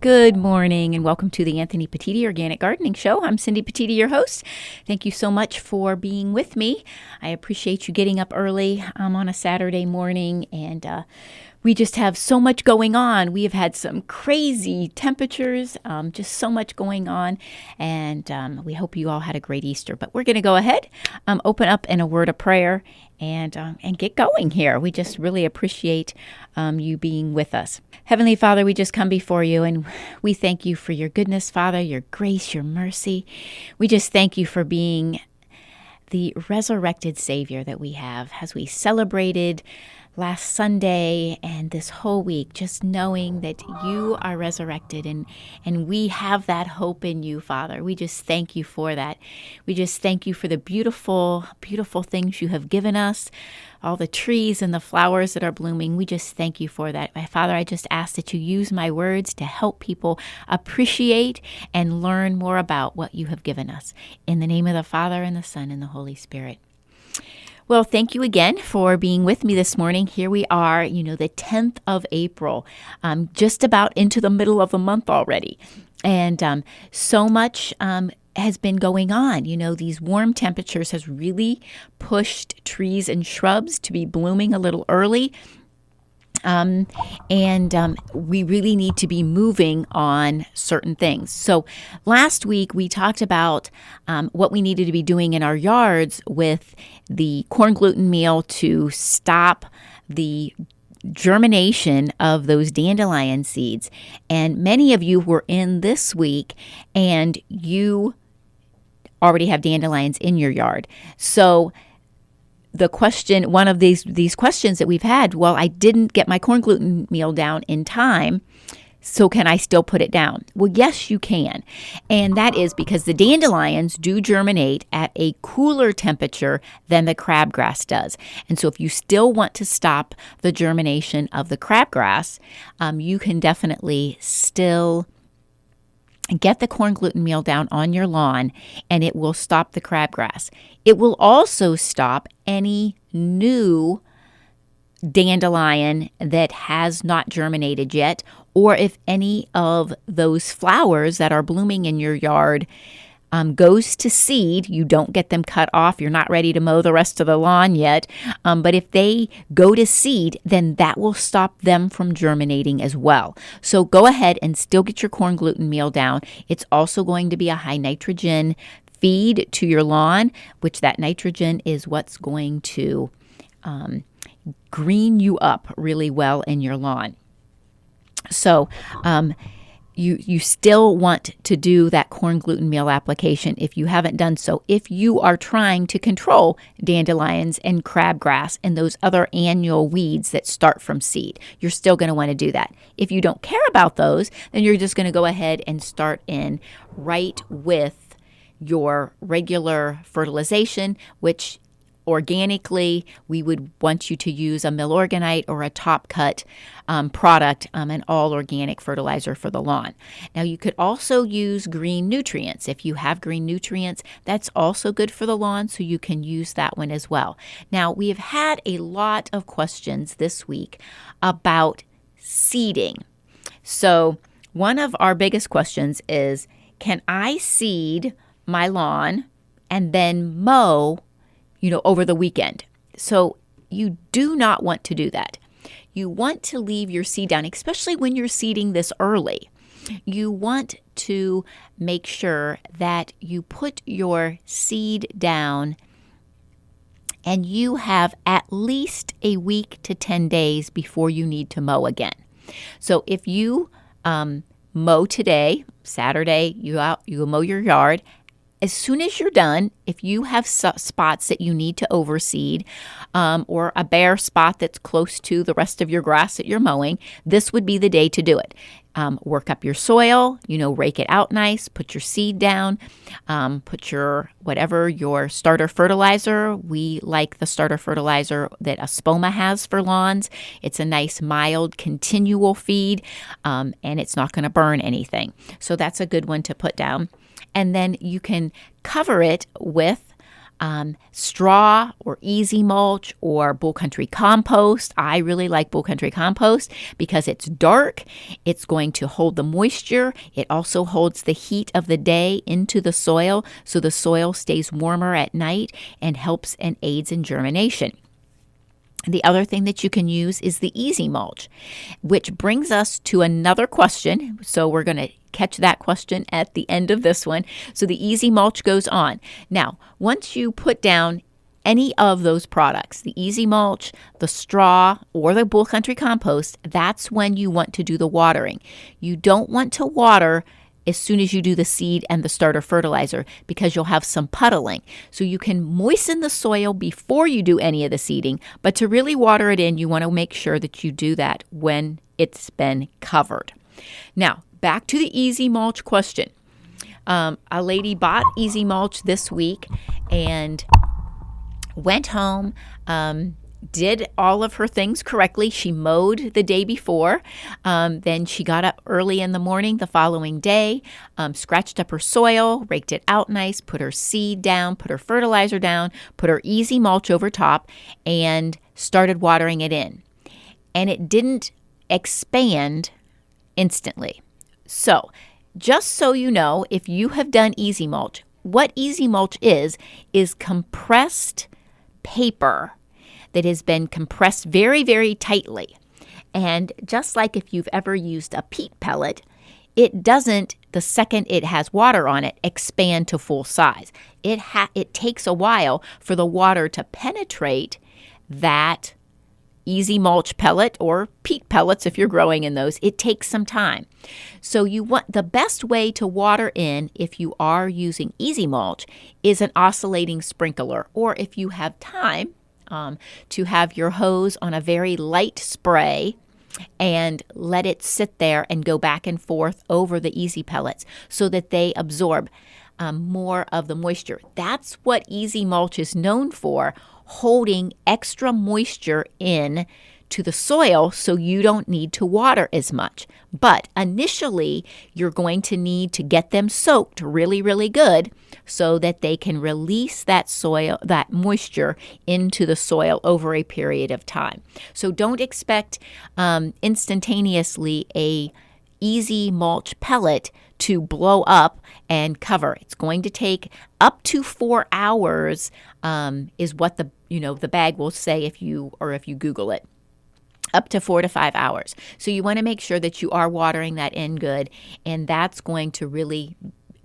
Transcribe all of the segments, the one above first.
Good morning and welcome to the Anthony Pettiti Organic Gardening Show. I'm Cindy Pettiti, your host. Thank you so much for being with me. I appreciate you getting up early on a Saturday morning, and we just have so much going on. We have had some crazy temperatures, just so much going on, and we hope you all had a great Easter. But we're going to go ahead, open up in a word of prayer, and get going here. We just really appreciate you being with us. Heavenly Father, we just come before you, and we thank you for your goodness, Father, your grace, your mercy. We just thank you for being the resurrected Savior that we have as we celebrated last Sunday and this whole week, just knowing that you are resurrected and we have that hope in you, Father. We just thank you for that. We just thank you for the beautiful, beautiful things you have given us, all the trees and the flowers that are blooming. We just thank you for that. My Father, I just ask that you use my words to help people appreciate and learn more about what you have given us. In the name of the Father and the Son and the Holy Spirit. Well, thank you again for being with me this morning. Here we are, the 10th of April, just about into the middle of the month already. And so much has been going on. These warm temperatures has really pushed trees and shrubs to be blooming a little early. We really need to be moving on certain things. So last week we talked about what we needed to be doing in our yards with the corn gluten meal to stop the germination of those dandelion seeds. And many of you were in this week and you already have dandelions in your yard. So the question, one of these questions that we've had, well, I didn't get my corn gluten meal down in time, so can I still put it down? Well, yes, you can. And that is because the dandelions do germinate at a cooler temperature than the crabgrass does. And so if you still want to stop the germination of the crabgrass, you can definitely still get the corn gluten meal down on your lawn, and it will stop the crabgrass. It will also stop any new dandelion that has not germinated yet, or if any of those flowers that are blooming in your yard goes to seed. You don't get them cut off. You're not ready to mow the rest of the lawn yet. But if they go to seed, then that will stop them from germinating as well. So go ahead and still get your corn gluten meal down. It's also going to be a high nitrogen feed to your lawn, which that nitrogen is what's going to green you up really well in your lawn. So, You still want to do that corn gluten meal application if you haven't done so. If you are trying to control dandelions and crabgrass and those other annual weeds that start from seed, you're still going to want to do that. If you don't care about those, then you're just going to go ahead and start in right with your regular fertilization, which organically, we would want you to use a Milorganite or a Top Cut product, an all-organic fertilizer for the lawn. Now, you could also use green nutrients. If you have green nutrients, that's also good for the lawn, so you can use that one as well. Now, we have had a lot of questions this week about seeding. So, one of our biggest questions is, can I seed my lawn and then mow over the weekend? So you do not want to do that. You want to leave your seed down, especially when you're seeding this early. You want to make sure that you put your seed down and you have at least a week to 10 days before you need to mow again. So if you mow today, Saturday, you mow your yard. As soon as you're done, if you have spots that you need to overseed or a bare spot that's close to the rest of your grass that you're mowing, this would be the day to do it. Work up your soil, rake it out nice, put your seed down, put your starter fertilizer. We like the starter fertilizer that Espoma has for lawns. It's a nice, mild, continual feed, and it's not going to burn anything. So that's a good one to put down. And then you can cover it with straw or easy mulch or Bull Country compost. I really like Bull Country compost because it's dark. It's going to hold the moisture. It also holds the heat of the day into the soil, so the soil stays warmer at night and helps and aids in germination. The other thing that you can use is the easy mulch, which brings us to another question. So we're going to catch that question at the end of this one. So the easy mulch goes on. Now, once you put down any of those products, the easy mulch, the straw, or the Bull Country compost, that's when you want to do the watering. You don't want to water as soon as you do the seed and the starter fertilizer because you'll have some puddling. So you can moisten the soil before you do any of the seeding, but to really water it in, you want to make sure that you do that when it's been covered. Now, back to the easy mulch question. A lady bought easy mulch this week and went home, did all of her things correctly. She mowed the day before. Then she got up early in the morning the following day, scratched up her soil, raked it out nice, put her seed down, put her fertilizer down, put her easy mulch over top, and started watering it in. And it didn't expand instantly. So, just so you know, if you have done easy mulch, what easy mulch is compressed paper that has been compressed very, very tightly. And just like if you've ever used a peat pellet, it doesn't, the second it has water on it, expand to full size. It takes a while for the water to penetrate that easy mulch pellet or peat pellets if you're growing in those. It takes some time. So you want the best way to water in if you are using easy mulch is an oscillating sprinkler, or if you have time, to have your hose on a very light spray and let it sit there and go back and forth over the easy pellets so that they absorb more of the moisture. That's what easy mulch is known for, holding extra moisture in to the soil so you don't need to water as much. But initially, you're going to need to get them soaked really, really good so that they can release that moisture into the soil over a period of time. So don't expect instantaneously a easy mulch pellet to blow up and cover. It's going to take up to 4 hours, is what the bag will say if you Google it. Up to 4 to 5 hours. So you want to make sure that you are watering that in good, and that's going to really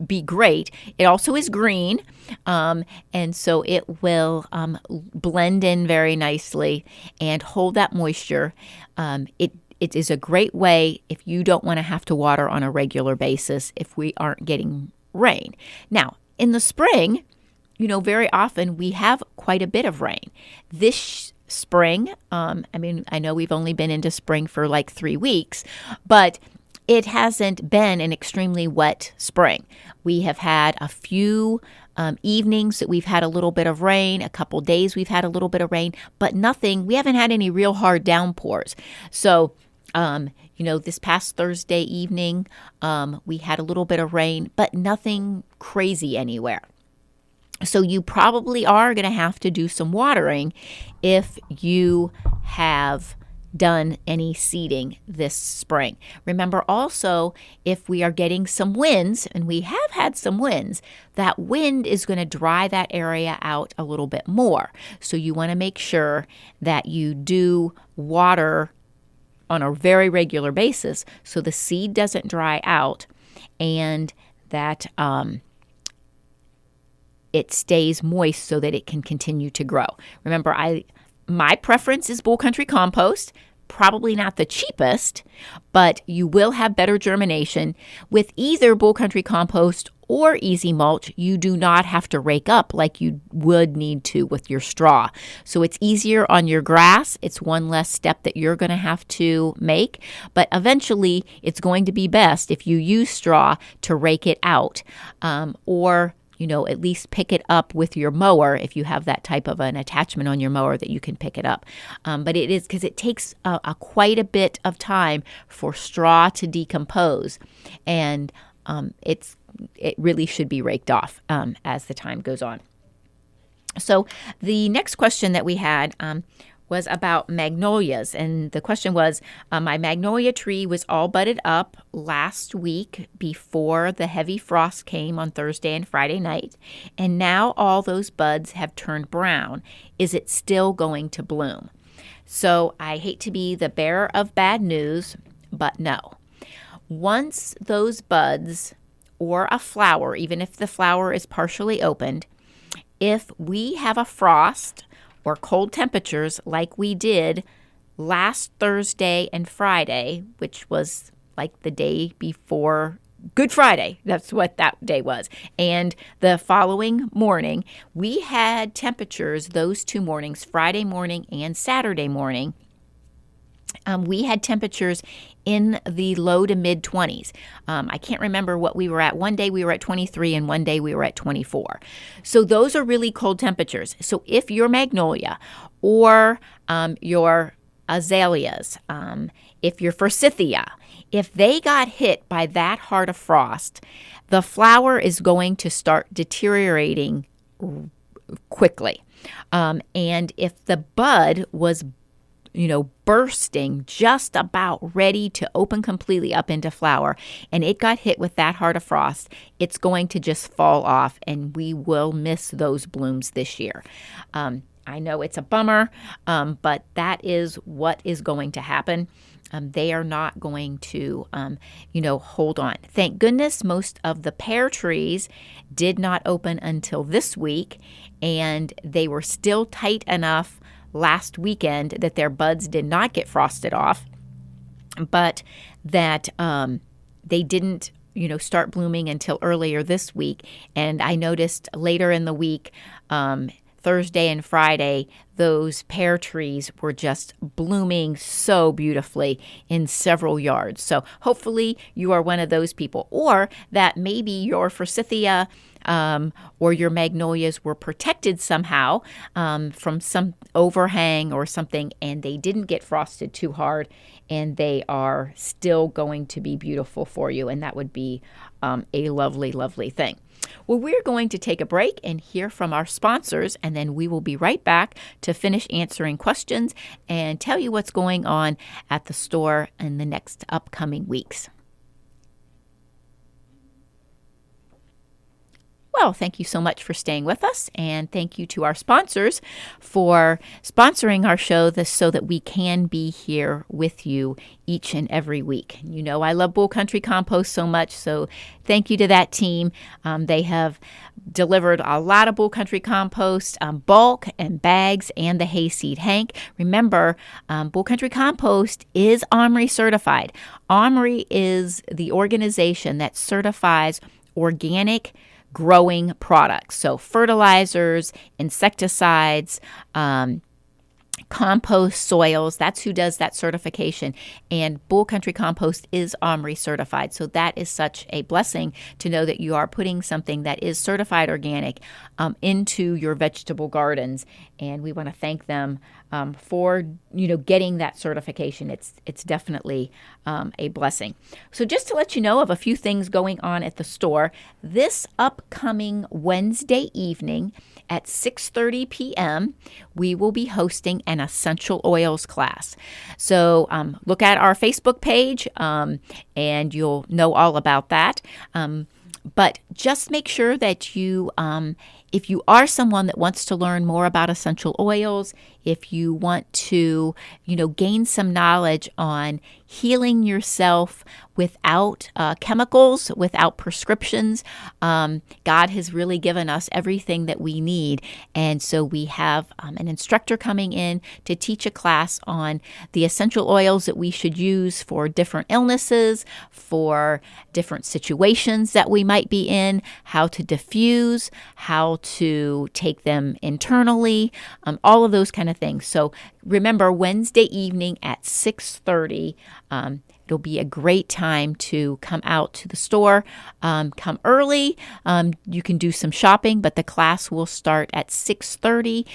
be great. It also is green, and so it will blend in very nicely and hold that moisture. It is a great way if you don't want to have to water on a regular basis if we aren't getting rain. Now, in the spring, very often we have quite a bit of rain. This spring, I know we've only been into spring for like 3 weeks, but it hasn't been an extremely wet spring. We have had a few evenings that we've had a little bit of rain, a couple days we've had a little bit of rain, but we haven't had any real hard downpours. So, this past Thursday evening, we had a little bit of rain, but nothing crazy anywhere. So you probably are going to have to do some watering if you have done any seeding this spring. Remember also, if we are getting some winds, and we have had some winds, that wind is going to dry that area out a little bit more. So you want to make sure that you do water on a very regular basis so the seed doesn't dry out and that it stays moist so that it can continue to grow. Remember, my preference is Bull Country compost. Probably not the cheapest, but you will have better germination. With either Bull Country compost or easy mulch, you do not have to rake up like you would need to with your straw. So it's easier on your grass. It's one less step that you're going to have to make, but eventually it's going to be best if you use straw to rake it out, or at least pick it up with your mower if you have that type of an attachment on your mower that you can pick it up. But it is because it takes quite a bit of time for straw to decompose, and it really should be raked off as the time goes on. So the next question that we had was about magnolias. And the question was, my magnolia tree was all budded up last week before the heavy frost came on Thursday and Friday night. And now all those buds have turned brown. Is it still going to bloom? So I hate to be the bearer of bad news, but no. Once those buds or a flower, even if the flower is partially opened, if we have a frost or cold temperatures like we did last Thursday and Friday, which was like the day before Good Friday, that's what that day was, and the following morning, we had temperatures those 2 mornings, Friday morning and Saturday morning. We had temperatures in the low to mid 20s. I can't remember what we were at. One day we were at 23 and one day we were at 24. So those are really cold temperatures. So if your magnolia or your azaleas, if your forsythia, if they got hit by that hard of frost, the flower is going to start deteriorating quickly. And if the bud was bursting, just about ready to open completely up into flower, and it got hit with that hard of frost, it's going to just fall off, and we will miss those blooms this year. I know it's a bummer, but that is what is going to happen. They are not going to, hold on. Thank goodness most of the pear trees did not open until this week, and they were still tight enough last weekend that their buds did not get frosted off, but that they didn't, start blooming until earlier this week. And I noticed later in the week, Thursday and Friday, those pear trees were just blooming so beautifully in several yards. So hopefully you are one of those people, or that maybe your forsythia or your magnolias were protected somehow from some overhang or something, and they didn't get frosted too hard, and they are still going to be beautiful for you, and that would be a lovely, lovely thing. Well, we're going to take a break and hear from our sponsors, and then we will be right back to finish answering questions and tell you what's going on at the store in the next upcoming weeks. Well, thank you so much for staying with us, and thank you to our sponsors for sponsoring our show so that we can be here with you each and every week. You know, I love Bull Country Compost so much, so thank you to that team. They have delivered a lot of Bull Country Compost, bulk and bags, and the hayseed. Hank, remember, Bull Country Compost is OMRI certified. OMRI is the organization that certifies organic growing products. So fertilizers, insecticides, compost soils, that's who does that certification. And Bull Country Compost is OMRI certified. So that is such a blessing to know that you are putting something that is certified organic into your vegetable gardens. And we want to thank them for getting that certification. It's definitely a blessing. So just to let you know of a few things going on at the store, this upcoming Wednesday evening at 6:30 p.m., we will be hosting an essential oils class. So look at our Facebook page and you'll know all about that. But just make sure that you, if you are someone that wants to learn more about essential oils, if you want to, gain some knowledge on healing yourself without chemicals, without prescriptions, God has really given us everything that we need. And so we have an instructor coming in to teach a class on the essential oils that we should use for different illnesses, for different situations that we might be in, how to diffuse, how to take them internally, all of those kind of things. So remember, Wednesday evening at 6:30, it'll be a great time to come out to the store. Come early. You can do some shopping, but the class will start at 6:30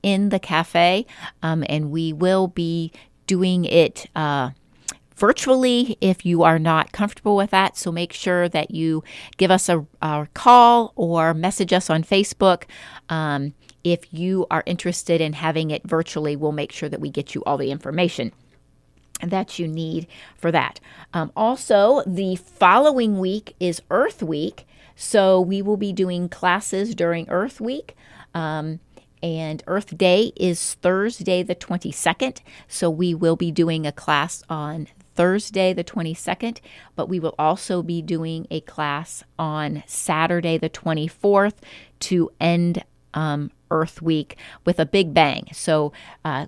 in the cafe, and we will be doing it virtually if you are not comfortable with that. So make sure that you give us a call or message us on Facebook if you are interested in having it virtually, we'll make sure that we get you all the information that you need for that. Also, the following week is Earth Week, so we will be doing classes during Earth Week. And Earth Day is Thursday the 22nd, so we will be doing a class on Thursday the 22nd, but we will also be doing a class on Saturday the 24th to end Earth Week with a big bang. So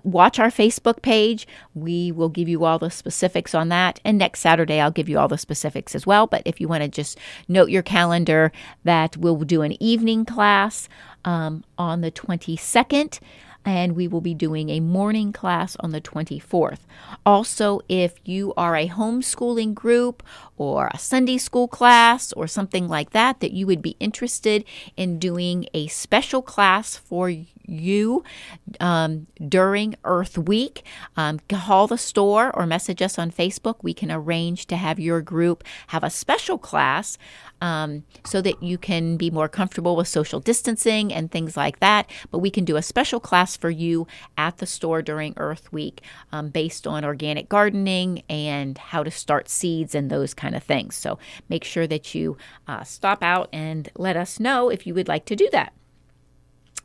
watch our Facebook page. We will give you all the specifics on that. And next Saturday, I'll give you all the specifics as well. But if you want to just note your calendar that we'll do an evening class on the 22nd, and we will be doing a morning class on the 24th. Also, if you are a homeschooling group or a Sunday school class or something like that, that you would be interested in doing a special class for you during Earth Week, call the store or message us on Facebook. We can arrange to have your group have a special class so that you can be more comfortable with social distancing and things like that. But we can do a special class for you at the store during Earth Week based on organic gardening and how to start seeds and those kind of things. So make sure that you stop out and let us know if you would like to do that.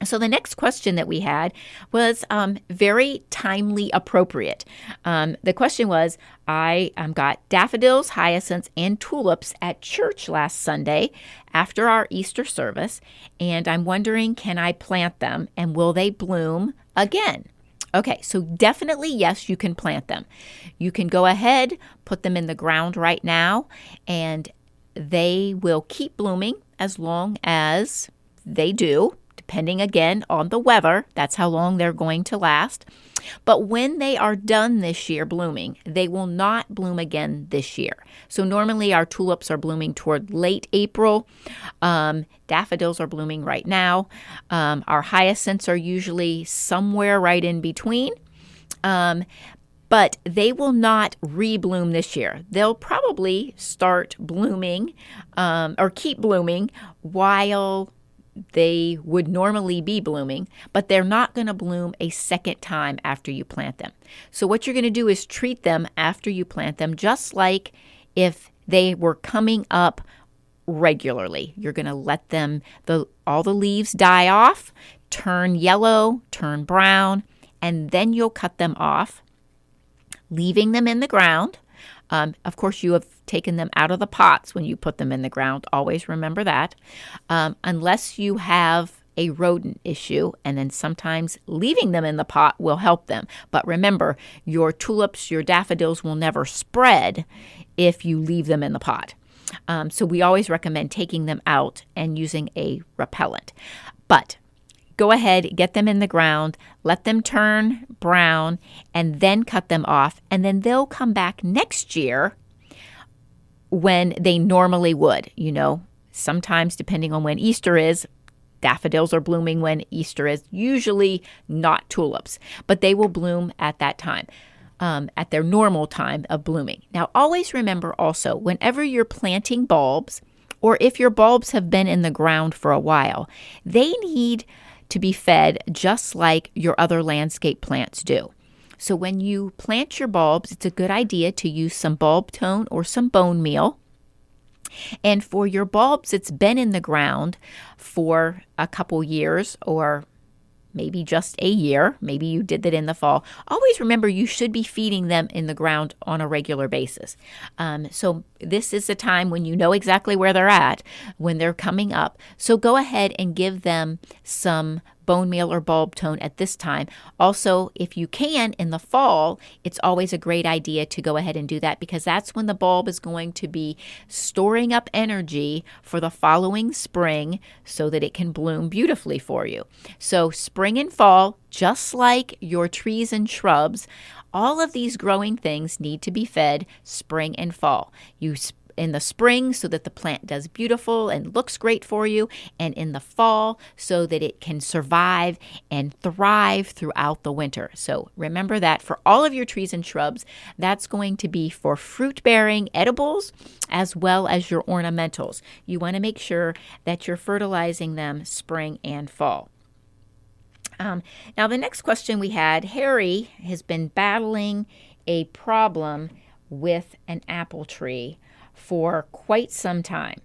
So the next question that we had was very timely appropriate. The question was, I got daffodils, hyacinths, and tulips at church last Sunday after our Easter service, and I'm wondering, can I plant them and will they bloom again? Okay, so definitely yes, you can plant them. You can go ahead, put them in the ground right now, and they will keep blooming as long as they do. Depending again on the weather, that's how long they're going to last. But when they are done this year blooming, they will not bloom again this year. So normally our tulips are blooming toward late April. Daffodils are blooming right now. Our hyacinths are usually somewhere right in between. But they will not rebloom this year. They'll probably start blooming or keep blooming while they would normally be blooming, but they're not going to bloom a second time after you plant them. So what you're going to do is treat them after you plant them just like if they were coming up regularly. You're going to let them, all the leaves die off, turn yellow, turn brown, and then you'll cut them off, leaving them in the ground. Of course, you have taken them out of the pots when you put them in the ground. Always remember that. Unless you have a rodent issue, and then sometimes leaving them in the pot will help them. But remember, your tulips, your daffodils will never spread if you leave them in the pot. So we always recommend taking them out and using a repellent. But go ahead, get them in the ground, let them turn brown, and then cut them off. And then they'll come back next year when they normally would. You know, sometimes depending on when Easter is, daffodils are blooming when Easter is, usually not tulips, but they will bloom at that time, at their normal time of blooming. Now, always remember also, whenever you're planting bulbs, or if your bulbs have been in the ground for a while, they need to be fed just like your other landscape plants do. So when you plant your bulbs, it's a good idea to use some bulb tone or some bone meal. And for your bulbs, it's been in the ground for a couple years or maybe just a year. Maybe you did that in the fall. Always remember you should be feeding them in the ground on a regular basis. So this is the time when you know exactly where they're at, when they're coming up. So go ahead and give them some bone meal or bulb tone at this time. Also, if you can, in the fall, it's always a great idea to go ahead and do that because that's when the bulb is going to be storing up energy for the following spring so that it can bloom beautifully for you. So spring and fall, just like your trees and shrubs, all of these growing things need to be fed spring and fall. In the spring so that the plant does beautiful and looks great for you, and in the fall so that it can survive and thrive throughout the winter. So remember that for all of your trees and shrubs, that's going to be for fruit-bearing edibles as well as your ornamentals. You want to make sure that you're fertilizing them spring and fall. Now, the next question we had, Harry has been battling a problem with an apple tree for quite some time.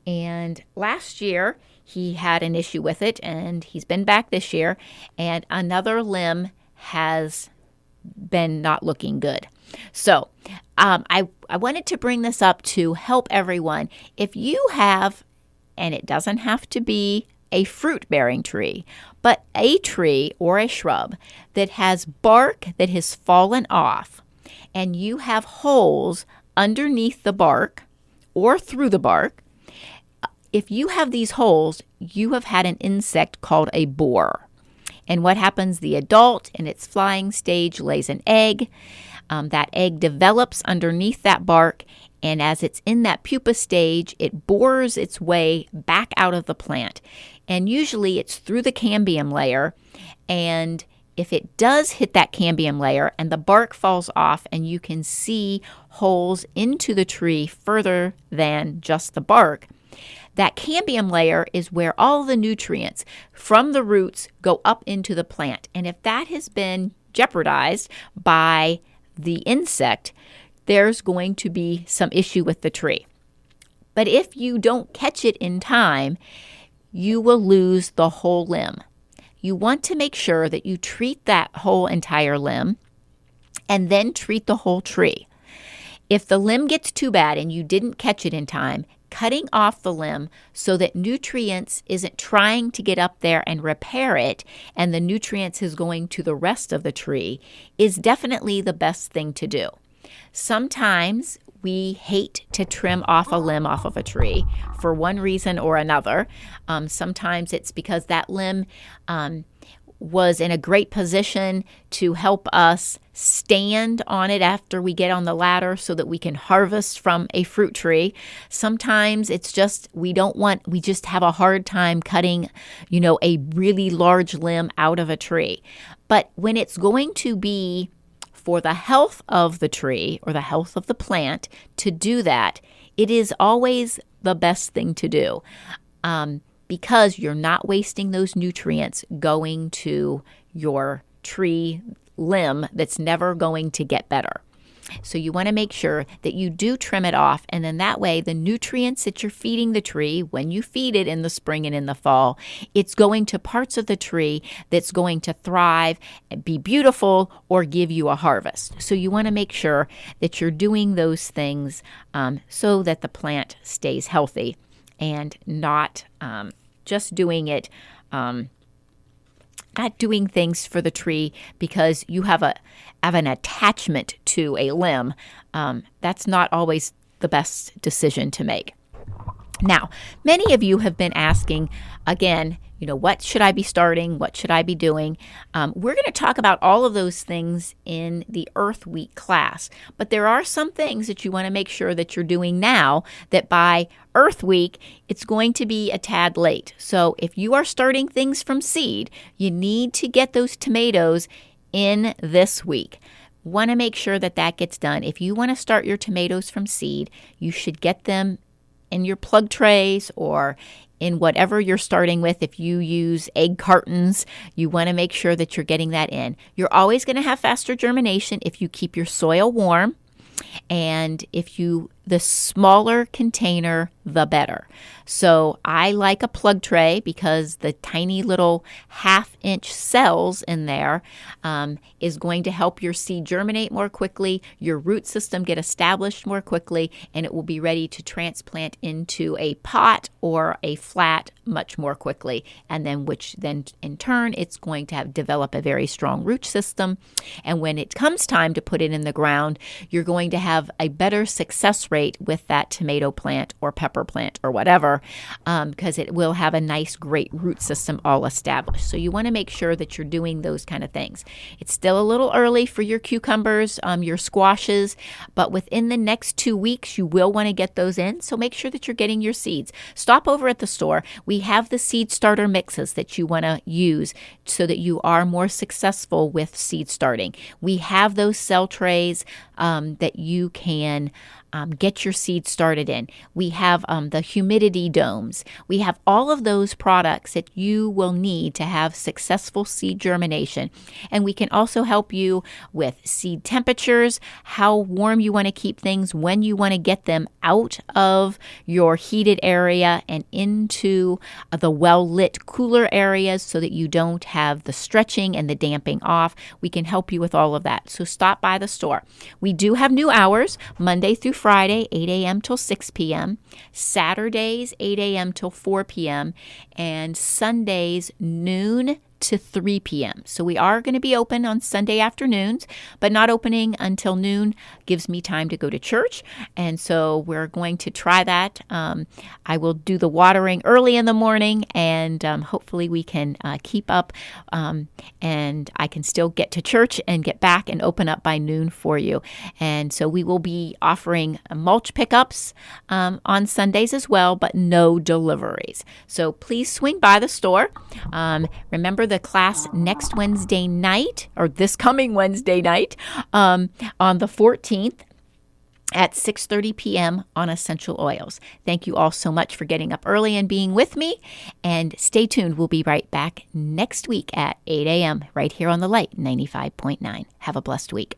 And last year, he had an issue with it, and he's been back this year, and another limb has been not looking good. So I wanted to bring this up to help everyone. If you have, and it doesn't have to be a fruit-bearing tree, but a tree or a shrub that has bark that has fallen off, and you have holes underneath the bark or through the bark, if you have these holes, you have had an insect called a borer. And what happens? The adult in its flying stage lays an egg. That egg develops underneath that bark, and as it's in that pupa stage, it bores its way back out of the plant. And usually it's through the cambium layer, and if it does hit that cambium layer and the bark falls off and you can see holes into the tree further than just the bark, that cambium layer is where all the nutrients from the roots go up into the plant. And if that has been jeopardized by the insect, there's going to be some issue with the tree. But if you don't catch it in time, you will lose the whole limb. You want to make sure that you treat that whole entire limb and then treat the whole tree. If the limb gets too bad and you didn't catch it in time, cutting off the limb so that nutrients isn't trying to get up there and repair it and the nutrients is going to the rest of the tree is definitely the best thing to do. Sometimes we hate to trim off a limb off of a tree for one reason or another. Sometimes it's because that limb was in a great position to help us stand on it after we get on the ladder so that we can harvest from a fruit tree. Sometimes it's just we just have a hard time cutting, a really large limb out of a tree. But when it's going to be for the health of the tree or the health of the plant to do that, it is always the best thing to do. Because you're not wasting those nutrients going to your tree limb that's never going to get better. So you want to make sure that you do trim it off, and then that way the nutrients that you're feeding the tree when you feed it in the spring and in the fall, it's going to parts of the tree that's going to thrive, be beautiful, or give you a harvest. So you want to make sure that you're doing those things so that the plant stays healthy and not just doing it, not doing things for the tree because you have an attachment to a limb. That's not always the best decision to make. Now, many of you have been asking, again, what should I be starting? What should I be doing? We're going to talk about all of those things in the Earth Week class, but there are some things that you want to make sure that you're doing now that by Earth Week, it's going to be a tad late. So if you are starting things from seed, you need to get those tomatoes in this week. Want to make sure that gets done. If you want to start your tomatoes from seed, you should get them in your plug trays or in whatever you're starting with. If you use egg cartons, you want to make sure that you're getting that in. You're always going to have faster germination if you keep your soil warm, and the smaller container, the better. So I like a plug tray because the tiny little 1/2-inch cells in there is going to help your seed germinate more quickly, your root system get established more quickly, and it will be ready to transplant into a pot or a flat much more quickly. And then which then in turn, it's going to develop a very strong root system. And when it comes time to put it in the ground, you're going to have a better success rate with that tomato plant or pepper plant or whatever, because it will have a nice, great root system all established. So you want to make sure that you're doing those kind of things. It's still a little early for your cucumbers, your squashes, but within the next 2 weeks, you will want to get those in. So make sure that you're getting your seeds. Stop over at the store. We have the seed starter mixes that you want to use so that you are more successful with seed starting. We have those cell trays that you can get your seed started in. We have the humidity domes. We have all of those products that you will need to have successful seed germination. And we can also help you with seed temperatures, how warm you want to keep things, when you want to get them out of your heated area and into the well-lit cooler areas so that you don't have the stretching and the damping off. We can help you with all of that. So stop by the store. We do have new hours, Monday through Friday, 8 a.m. till 6 p.m., Saturdays, 8 a.m. till 4 p.m., and Sundays, noon to 3 p.m. So we are going to be open on Sunday afternoons, but not opening until noon gives me time to go to church. And so we're going to try that. I will do the watering early in the morning, and hopefully we can keep up and I can still get to church and get back and open up by noon for you. And so we will be offering mulch pickups on Sundays as well, but no deliveries. So please swing by the store. Remember the class next Wednesday night, or this coming Wednesday night, on the 14th at 6:30 p.m. on essential oils. Thank you all so much for getting up early and being with me. And stay tuned. We'll be right back next week at 8 a.m. right here on the Light 95.9. Have a blessed week.